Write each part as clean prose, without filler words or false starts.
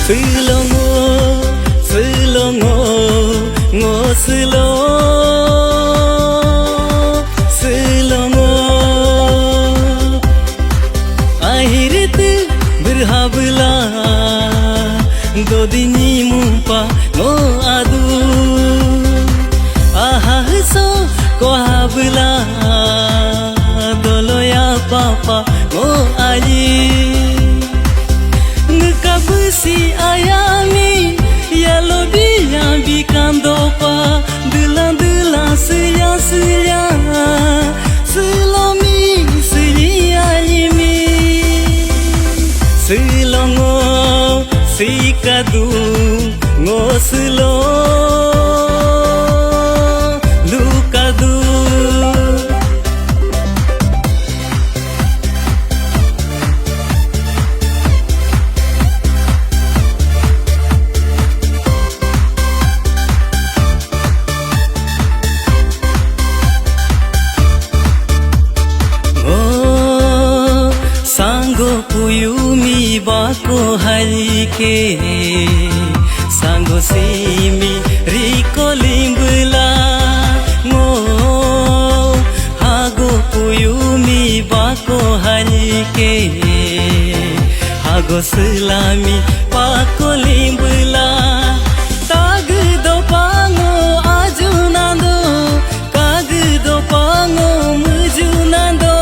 Selongo, selongo, ngoselo, selongo. Akhir tu berhabla, dodini mumpa ngo adu. Aha so ko habla, dolo ya papa ngo ali. Si ayami ya lobi yang bikan dopa delan selia selami selia limi selongo sikadu ngoselo lukadu. Sango puyumi bako hari ke sango simi riko limbula ngo hago puyumi bako hari ke hago selami bako limbula tag do pango ajunando kag do pango mujunando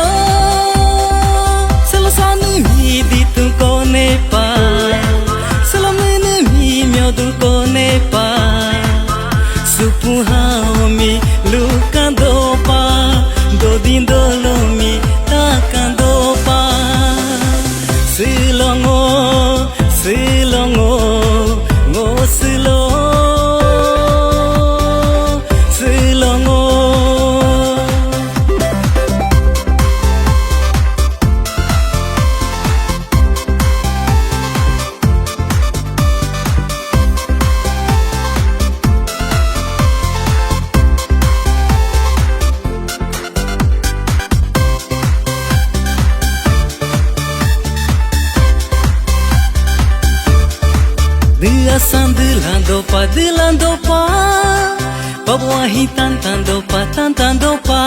Supuhaomi lukan dopa dodin dolomi takkan dopa selongo selongo ngoselo selongo. Diasan delan dopa Pabuahi tan dopa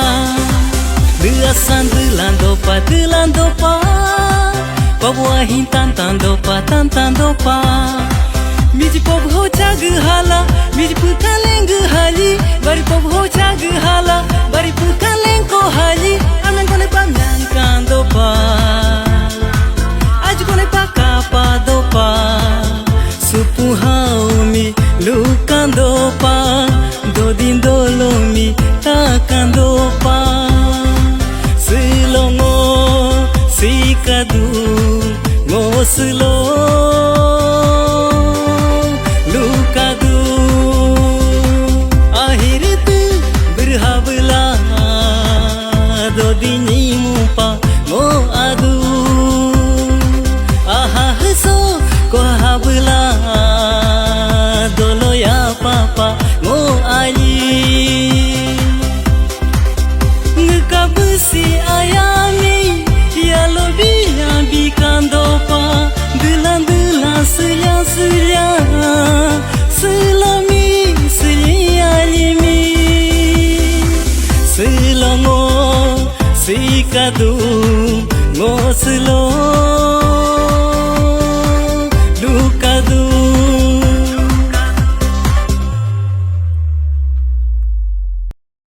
Diasan delan dopa Pabuahi tan dopa Miji pop ho chag hala Miji pukaleng hali Bari pop ho chag hala Bari pukaleng ko hali Amen kone pa myangkan dopa Aj kone pa kapa dopa Supuhaomi lukan dopa dodin dolomi takkan dopa selongo sikadu ngoselo lukadu. Akhir tu berhabla dodini mumpa ngo adu. Aha so ko habla dolo ya papa ngo ali ngkabsi ayami ya lobi yang bikan dopa delan selia selami selia limi selongo sikadu ngoselo